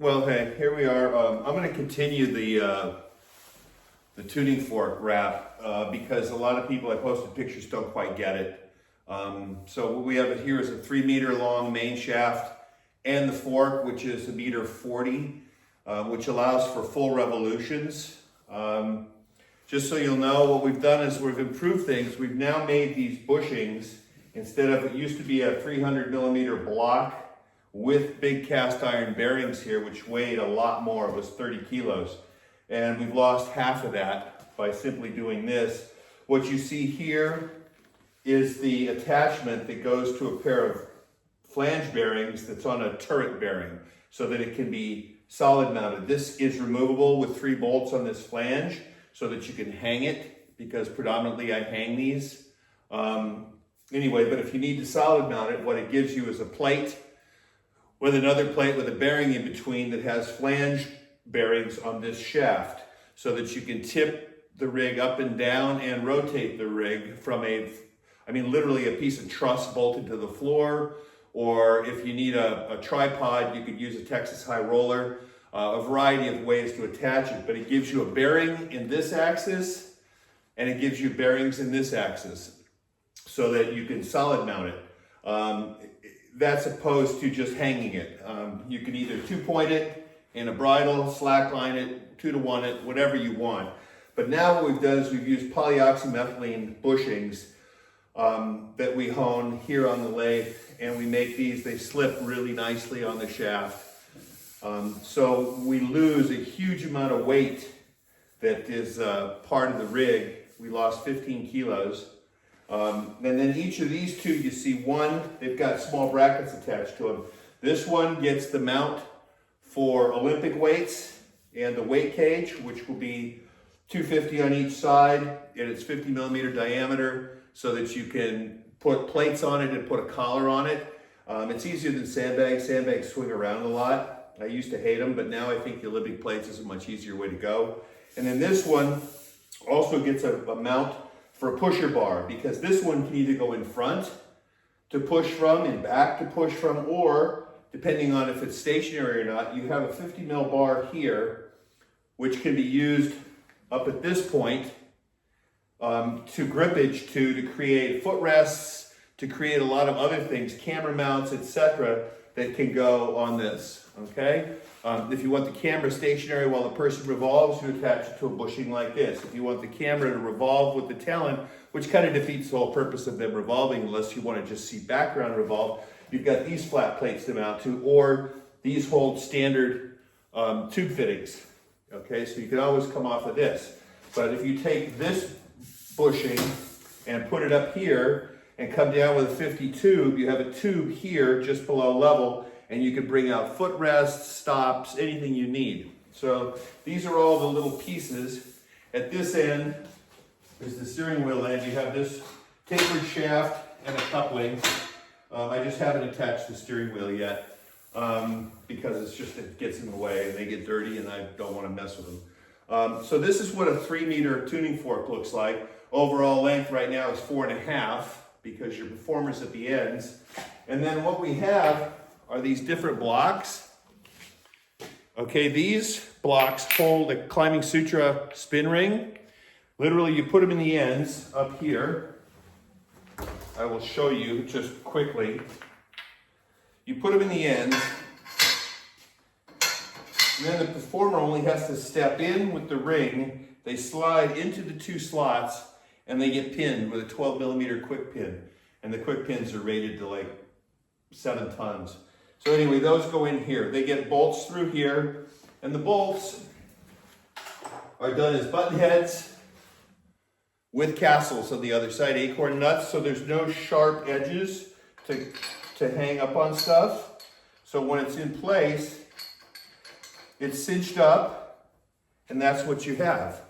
Well, hey, here we are. I'm going to continue the tuning fork wrap because a lot of people I posted pictures don't quite get it. So what we have it here is a 3-meter long main shaft and the fork, which is 1.40 meters, which allows for full revolutions. Just so you'll know, what we've done is we've improved things. We've now made these bushings, instead of, it used to be a 300mm block with big cast iron bearings here, which weighed a lot more. It was 30 kilos. And we've lost half of that by simply doing this. What you see here is the attachment that goes to a pair of flange bearings that's on a turret bearing so that it can be solid mounted. This is removable with 3 bolts on this flange so that you can hang it, because predominantly I hang these. Anyway, but if you need to solid mount it, what it gives you is a plate with another plate with a bearing in between that has flange bearings on this shaft so that you can tip the rig up and down and rotate the rig from literally a piece of truss bolted to the floor, or if you need a tripod, you could use a Texas high roller, a variety of ways to attach it. But it gives you a bearing in this axis and it gives you bearings in this axis so that you can solid mount it. That's opposed to just hanging it. You can either 2-point it in a bridle, slackline it, 2-to-1 it, whatever you want. But now what we've done is we've used polyoxymethylene bushings that we hone here on the lathe, and we make these, they slip really nicely on the shaft. So we lose a huge amount of weight that is part of the rig. We lost 15 kilos. And then each of these two, you see one, they've got small brackets attached to them. This one gets the mount for Olympic weights and the weight cage, which will be 250 on each side, and it's 50mm diameter so that you can put plates on it and put a collar on it. It's easier than sandbags. Sandbags swing around a lot. I used to hate them, but now I think the Olympic plates is a much easier way to go. And then this one also gets a mount for a pusher bar, because this one can either go in front to push from and back to push from, or depending on if it's stationary or not, you have a 50mm bar here, which can be used up at this point to grippage to create footrests, to create a lot of other things, camera mounts, etc., that can go on this, okay? If you want the camera stationary while the person revolves, you attach it to a bushing like this. If you want the camera to revolve with the talon, which kind of defeats the whole purpose of them revolving unless you want to just see background revolve, you've got these flat plates to mount to, or these hold standard tube fittings, okay? So you can always come off of this. But if you take this bushing and put it up here and come down with a 50 tube, you have a tube here just below level, and you can bring out footrests, stops, anything you need. So these are all the little pieces. At this end is the steering wheel end. You have this tapered shaft and a coupling. I just haven't attached the steering wheel yet because it gets in the way and they get dirty and I don't want to mess with them. So this is what a 3-meter tuning fork looks like. Overall length right now is 4.5 because your performer's at the ends. And then what we have are these different blocks. Okay, these blocks hold a climbing sutra spin ring. Literally, you put them in the ends up here. I will show you just quickly. You put them in the ends, and then the performer only has to step in with the ring. They slide into the 2 slots, and they get pinned with a 12mm quick pin. And the quick pins are rated to like 7 tons. So anyway, those go in here. They get bolts through here, and the bolts are done as button heads with castles on the other side, acorn nuts, so there's no sharp edges to hang up on stuff. So when it's in place, it's cinched up, and that's what you have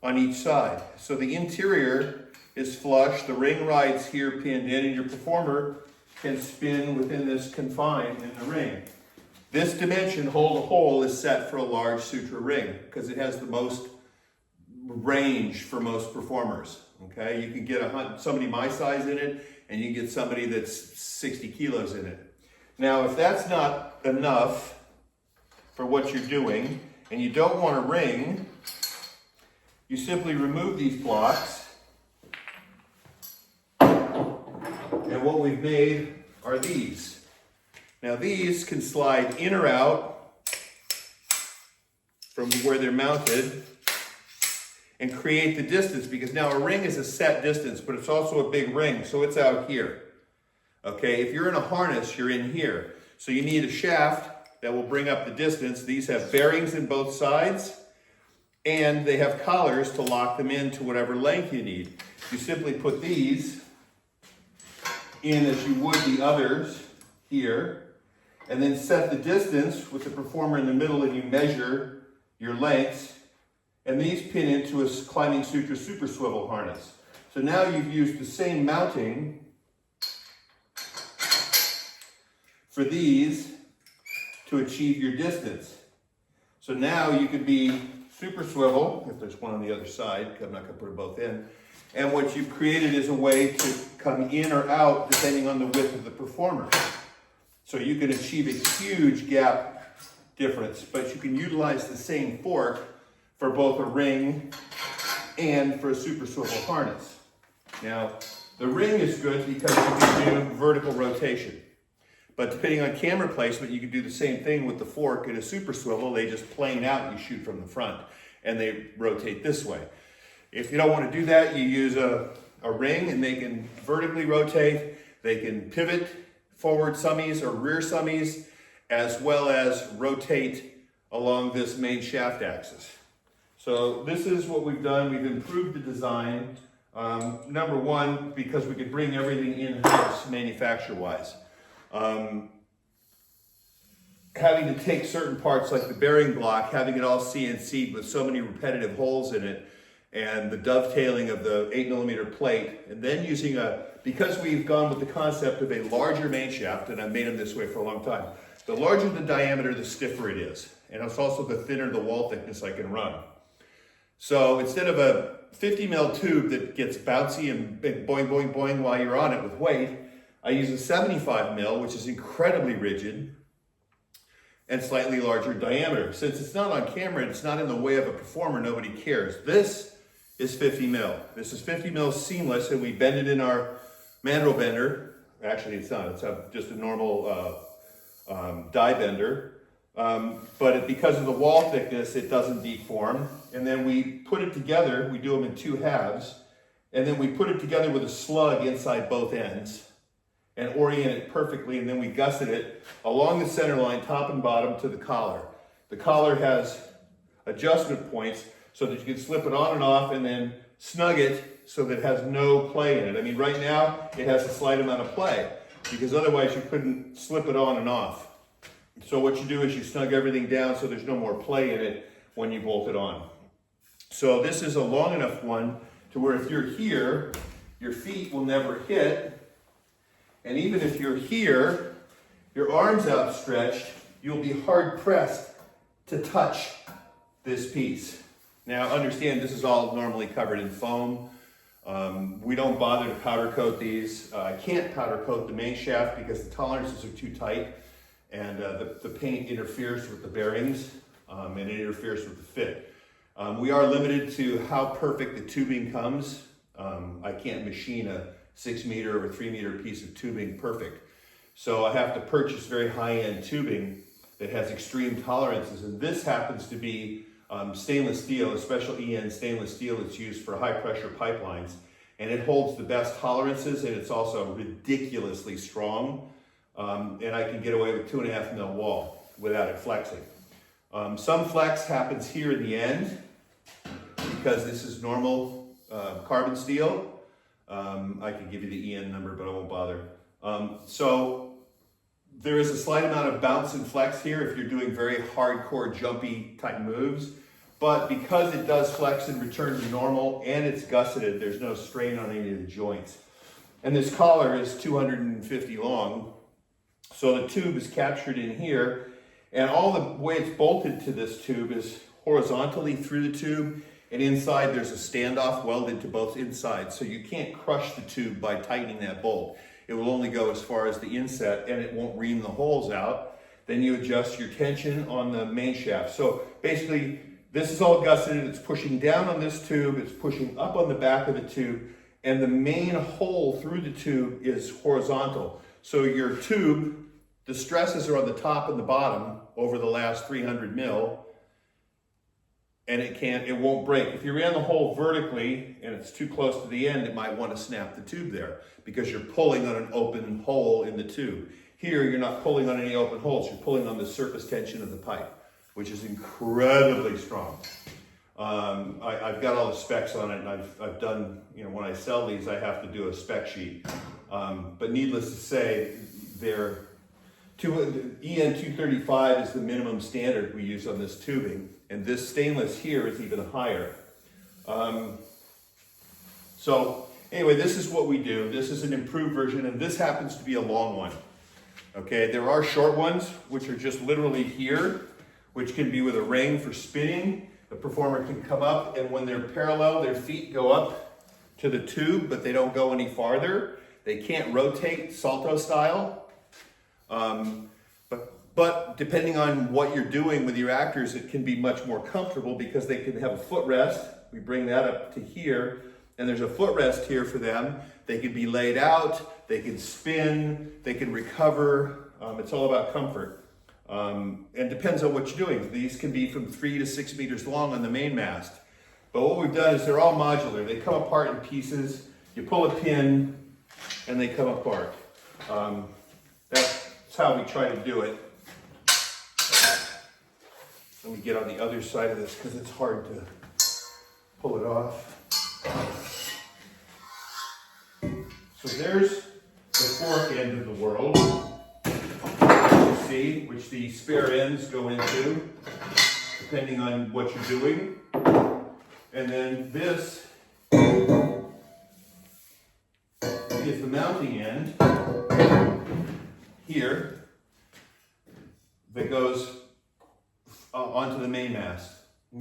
on each side. So the interior is flush, the ring rides here pinned in, and your performer can spin within this confine in the ring. This dimension, hole to hole, is set for a large sutra ring because it has the most range for most performers. Okay, you can get somebody my size in it, and you can get somebody that's 60 kilos in it. Now, if that's not enough, for what you're doing, and you don't want a ring, you simply remove these blocks, and what we've made are these. Now these can slide in or out from where they're mounted and create the distance, because now a ring is a set distance, but it's also a big ring, so it's out here. Okay, if you're in a harness, you're in here. So you need a shaft that will bring up the distance. These have bearings in both sides, and they have collars to lock them in to whatever length you need. You simply put these in as you would the others here, and then set the distance with the performer in the middle, and you measure your lengths, and these pin into a climbing suture super swivel harness. So now you've used the same mounting for these to achieve your distance. So now you could be super swivel, if there's one on the other side, I'm not gonna put them both in, and what you've created is a way to come in or out depending on the width of the performer. So you can achieve a huge gap difference, but you can utilize the same fork for both a ring and for a super swivel harness. Now, the ring is good because you can do vertical rotation. But depending on camera placement, you can do the same thing with the fork in a super swivel. They just plane out and you shoot from the front, and they rotate this way. If you don't want to do that, you use a ring, and they can vertically rotate. They can pivot forward summies or rear summies, as well as rotate along this main shaft axis. So this is what we've done. We've improved the design. Number one, because we could bring everything in-house manufacture-wise. Having to take certain parts like the bearing block, having it all CNC'd with so many repetitive holes in it, and the dovetailing of the 8mm plate, and then using because we've gone with the concept of a larger main shaft, and I've made them this way for a long time, the larger the diameter, the stiffer it is. And it's also the thinner the wall thickness I can run. So instead of a 50mm tube that gets bouncy and boing, boing, boing while you're on it with weight, I use a 75mm, which is incredibly rigid and slightly larger diameter. Since it's not on camera and it's not in the way of a performer, nobody cares. This is 50mm. This is 50mm seamless, and we bend it in our mandrel bender. Actually, it's not. It's just a normal die bender. But because of the wall thickness, it doesn't deform. And then we put it together. We do them in 2 halves. And then we put it together with a slug inside both ends and orient it perfectly, and then we gusset it along the center line, top and bottom, to the collar. The collar has adjustment points so that you can slip it on and off and then snug it so that it has no play in it. I mean, right now, it has a slight amount of play because otherwise you couldn't slip it on and off. So what you do is you snug everything down so there's no more play in it when you bolt it on. So this is a long enough one to where if you're here, your feet will never hit. And even if you're here, your arms outstretched, you'll be hard pressed to touch this piece. Now understand, this is all normally covered in foam. We don't bother to powder coat these. I can't powder coat the main shaft because the tolerances are too tight, and the paint interferes with the bearings, and it interferes with the fit. We are limited to how perfect the tubing comes. I can't machine a 6-meter or 3-meter piece of tubing perfect. So I have to purchase very high-end tubing that has extreme tolerances, and this happens to be stainless steel, a special EN stainless steel that's used for high-pressure pipelines, and it holds the best tolerances, and it's also ridiculously strong, and I can get away with 2.5mm wall without it flexing. Some flex happens here in the end because this is normal carbon steel. I can give you the EN number, but I won't bother. So there is a slight amount of bounce and flex here if you're doing very hardcore jumpy type moves, but because it does flex and return to normal and it's gusseted, there's no strain on any of the joints. And this collar is 250 long, so the tube is captured in here, and all the way it's bolted to this tube is horizontally through the tube, and inside there's a standoff welded to both insides, so you can't crush the tube by tightening that bolt. It will only go as far as the inset, and it won't ream the holes out. Then you adjust your tension on the main shaft. So basically, this is all gusseted. It's pushing down on this tube. It's pushing up on the back of the tube. And the main hole through the tube is horizontal. So your tube, the stresses are on the top and the bottom over the last 300 mil. And it won't break. If you ran the hole vertically and it's too close to the end, it might want to snap the tube there because you're pulling on an open hole in the tube. Here, you're not pulling on any open holes. You're pulling on the surface tension of the pipe, which is incredibly strong. I've got all the specs on it, and I've done, when I sell these, I have to do a spec sheet. But needless to say, EN 235 is the minimum standard we use on this tubing, and this stainless here is even higher. So anyway, this is what we do. This is an improved version, and this happens to be a long one. Okay, there are short ones, which are just literally here, which can be with a ring for spinning. The performer can come up, and when they're parallel, their feet go up to the tube, but they don't go any farther. They can't rotate salto style. But depending on what you're doing with your actors, it can be much more comfortable because they can have a footrest. We bring that up to here, and there's a footrest here for them. They can be laid out, they can spin, they can recover. It's all about comfort. And depends on what you're doing. These can be from 3 to 6 meters long on the main mast. But what we've done is they're all modular. They come apart in pieces. You pull a pin, and they come apart. That's how we try to do it. Let me get on the other side of this because it's hard to pull it off. So there's the fork end of the world, you see, which the spare ends go into, depending on what you're doing. And then this is the mounting end here that goes onto the main mast.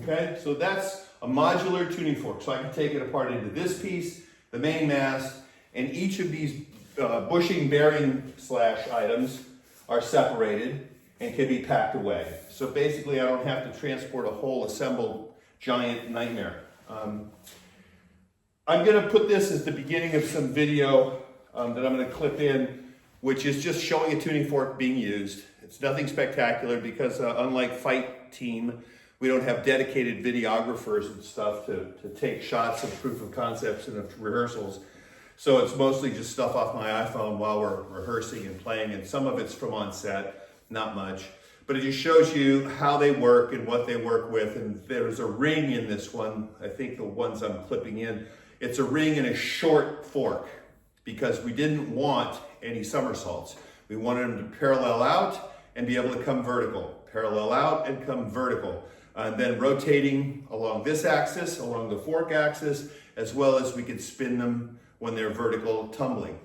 Okay, so that's a modular tuning fork. So I can take it apart into this piece, the main mast, and each of these bushing bearing / items are separated and can be packed away. So basically I don't have to transport a whole assembled giant nightmare. I'm going to put this as the beginning of some video that I'm going to clip in, which is just showing a tuning fork being used. It's nothing spectacular because unlike Fight Team, we don't have dedicated videographers and stuff to take shots of proof of concepts and of rehearsals. So it's mostly just stuff off my iPhone while we're rehearsing and playing, and some of it's from on set, not much. But it just shows you how they work and what they work with, and there's a ring in this one. I think the ones I'm clipping in, it's a ring and a short fork because we didn't want any somersaults. We wanted them to parallel out and be able to come vertical. Parallel out and come vertical. And then rotating along this axis, along the fork axis, as well as we could spin them when they're vertical tumbling.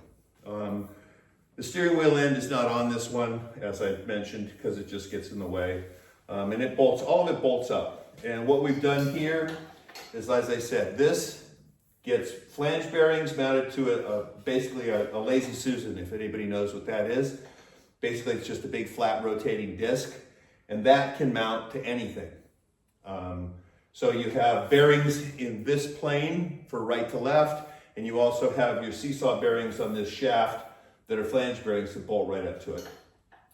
The steering wheel end is not on this one, as I mentioned, because it just gets in the way. And it bolts, all of it bolts up. And what we've done here is, as I said, this gets flange bearings mounted to basically a Lazy Susan, if anybody knows what that is. Basically, it's just a big flat rotating disc, and that can mount to anything. So you have bearings in this plane for right to left, and you also have your seesaw bearings on this shaft that are flange bearings that bolt right up to it.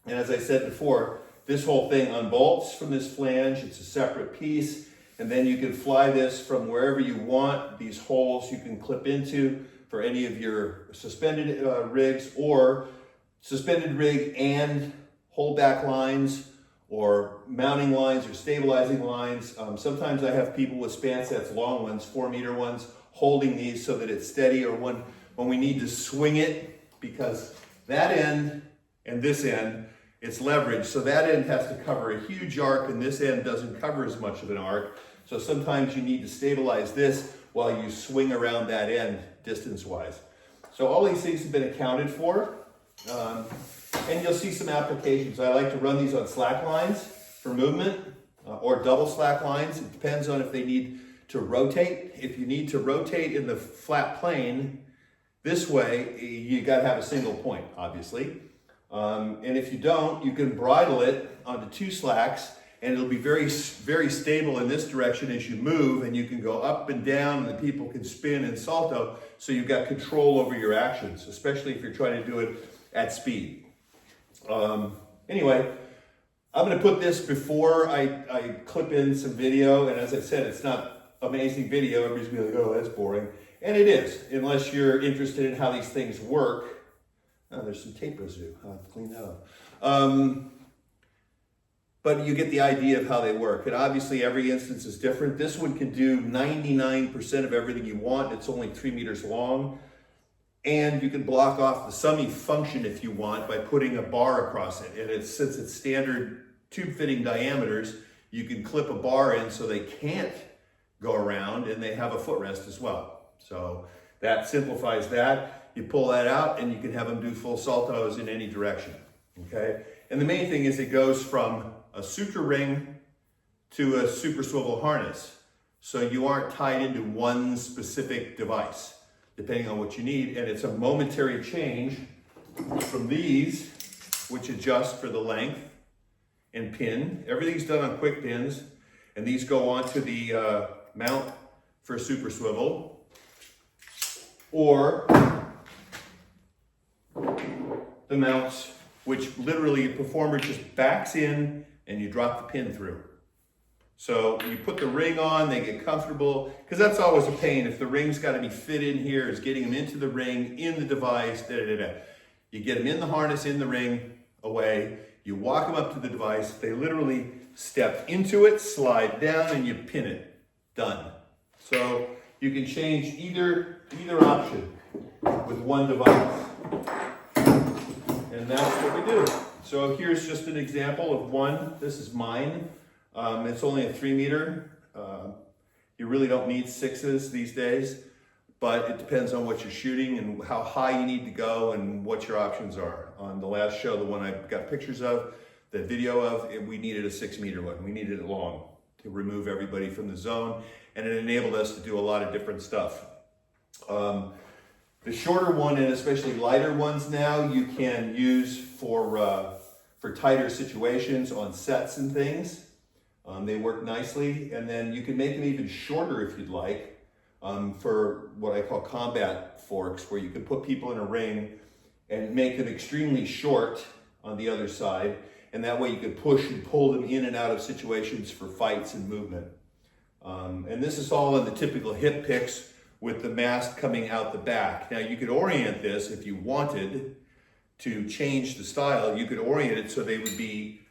And as I said before, this whole thing unbolts from this flange. It's a separate piece, and then you can fly this from wherever you want. These holes you can clip into for any of your suspended rigs, or suspended rig and holdback lines, or mounting lines or stabilizing lines. Sometimes I have people with span sets, long ones, 4-meter ones, holding these so that it's steady, or when we need to swing it, because that end and this end, it's leveraged. So that end has to cover a huge arc, and this end doesn't cover as much of an arc. So sometimes you need to stabilize this while you swing around that end distance-wise. So all these things have been accounted for. And you'll see some applications. I like to run these on slack lines for movement, or double slack lines. It depends on if they need to rotate. If you need to rotate in the flat plane this way, you got to have a single point, obviously. And if you don't, you can bridle it onto 2 slacks, and it'll be very, very stable in this direction as you move, and you can go up and down, and the people can spin and salto, so you've got control over your actions, especially if you're trying to do it at speed. Anyway, I'm going to put this before I clip in some video, and as I said, it's not amazing video. Everybody's going to be like, oh, that's boring. And it is, unless you're interested in how these things work. Oh, there's some tape residue. I'll have to clean that up. But you get the idea of how they work. And obviously every instance is different. This one can do 99% of everything you want. It's only 3 meters long. And you can block off the summy function if you want by putting a bar across it. And since it's standard tube fitting diameters, you can clip a bar in so they can't go around, and they have a footrest as well. So that simplifies that. You pull that out and you can have them do full saltos in any direction, okay? And the main thing is it goes from a suture ring to a super swivel harness. So you aren't tied into one specific device, depending on what you need. And it's a momentary change from these, which adjust for the length and pin. Everything's done on quick pins. And these go onto the mount for a super swivel. Or the mounts, which literally the performer just backs in and you drop the pin through. So you put the ring on, they get comfortable, because that's always a pain. If the ring's got to be fit in here, is getting them into the ring, in the device, You get them in the harness, in the ring, away. You walk them up to the device. They literally step into it, slide down, and you pin it. Done. So you can change either option with one device. And that's what we do. So here's just an example of one. This is mine. It's only a 3 meter. You really don't need 6s these days, but it depends on what you're shooting and how high you need to go and what your options are. On the last show, the one I got pictures of, the video of, we needed a 6 meter one. We needed it long to remove everybody from the zone, and it enabled us to do a lot of different stuff. The shorter one, and especially lighter ones now, you can use for tighter situations on sets and things. They work nicely, and then you can make them even shorter if you'd like, for what I call combat forks, where you can put people in a ring and make them extremely short on the other side, and that way you can push and pull them in and out of situations for fights and movement. And this is all in the typical hip picks, with the mast coming out the back. Now you could orient this if you wanted to change the style. You could orient it so they would be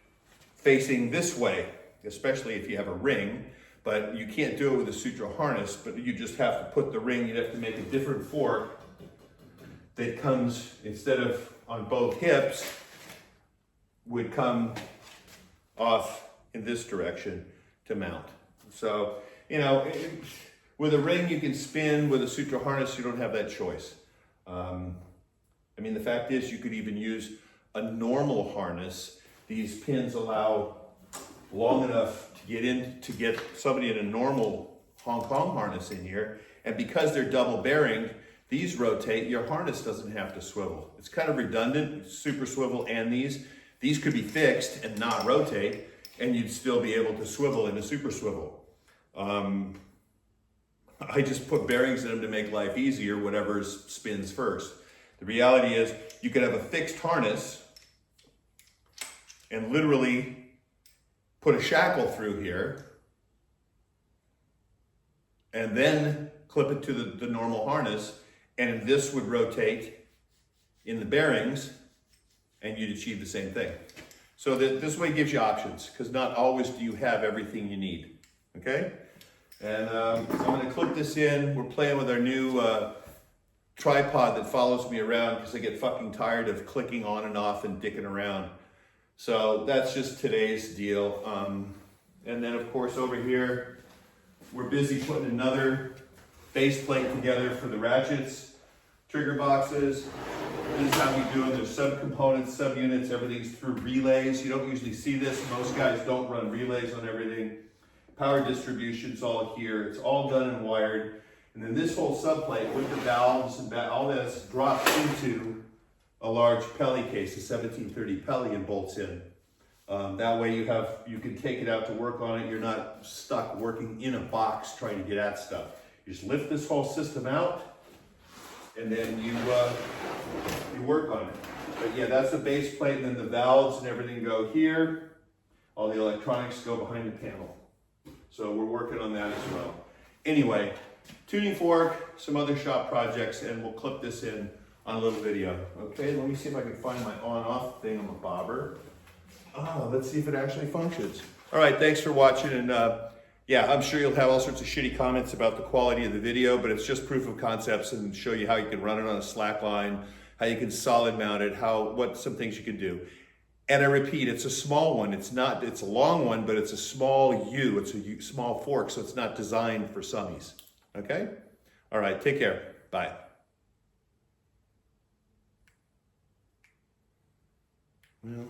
facing this way, especially if you have a ring, but you can't do it with a suture harness, but you just have to put the ring, you'd have to make a different fork that comes, instead of on both hips, would come off in this direction to mount. So, you know, with a ring you can spin, with a suture harness you don't have that choice. I mean, the fact is you could even use a normal harness. These pins allow long enough to get somebody in a normal Hong Kong harness in here, and because they're double bearing, these rotate, your harness doesn't have to swivel. It's kind of redundant, super swivel and these could be fixed and not rotate, and you'd still be able to swivel in a super swivel. I just put bearings in them to make life easier, whatever spins first. The reality is you could have a fixed harness and literally put a shackle through here and then clip it to the normal harness, and this would rotate in the bearings and you'd achieve the same thing. So this way gives you options, because not always do you have everything you need, okay? And I'm gonna clip this in. We're playing with our new tripod that follows me around because I get fucking tired of clicking on and off and dicking around. So that's just today's deal. And then of course over here, we're busy putting another base plate together for the ratchets, trigger boxes. This is how we do it. There's subcomponents, subunits, everything's through relays. You don't usually see this. Most guys don't run relays on everything. Power distribution's all here. It's all done and wired. And then this whole subplate with the valves and all this drops into a large Pelly case, a 1730 Pelly, and bolts in. That way you can take it out to work on it. You're not stuck working in a box trying to get at stuff. You just lift this whole system out, and then you work on it. But yeah, that's the base plate, and then the valves and everything go here. All the electronics go behind the panel. So we're working on that as well. Anyway, tuning fork, some other shop projects, and we'll clip this in on a little video. Okay, let me see if I can find my on-off thing on my bobber. Let's see if it actually functions. All right, thanks for watching, and yeah, I'm sure you'll have all sorts of shitty comments about the quality of the video, but it's just proof of concepts and show you how you can run it on a slack line, how you can solid mount it, what some things you can do. And I repeat, it's a small one. It's a long one, but it's a small U. It's a small fork, so it's not designed for summies. Okay? All right, take care. Bye. Well,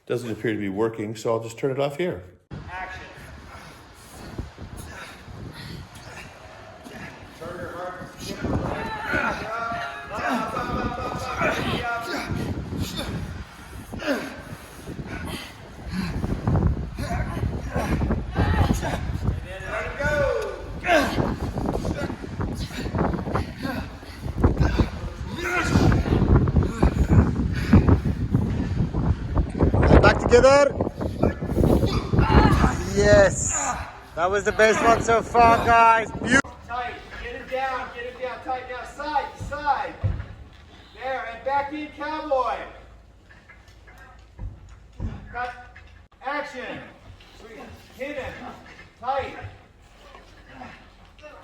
doesn't appear to be working, so I'll just turn it off here. Action. Turn your heart. Back together. Yes. That was the best one so far, guys. Tight. Get it down. Tight. Now side to side. There. And back in, cowboy. Cut. Action. Sweet. Hit him. Tight.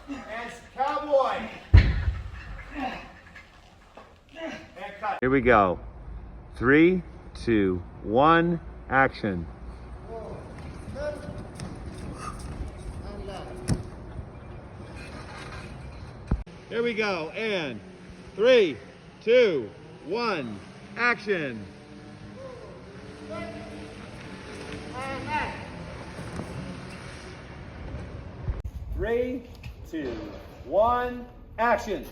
And cowboy. And cut. Here we go. 3, 2, 1, action. Here we go, and 3, 2, 1, action. 3, 2, 1, action.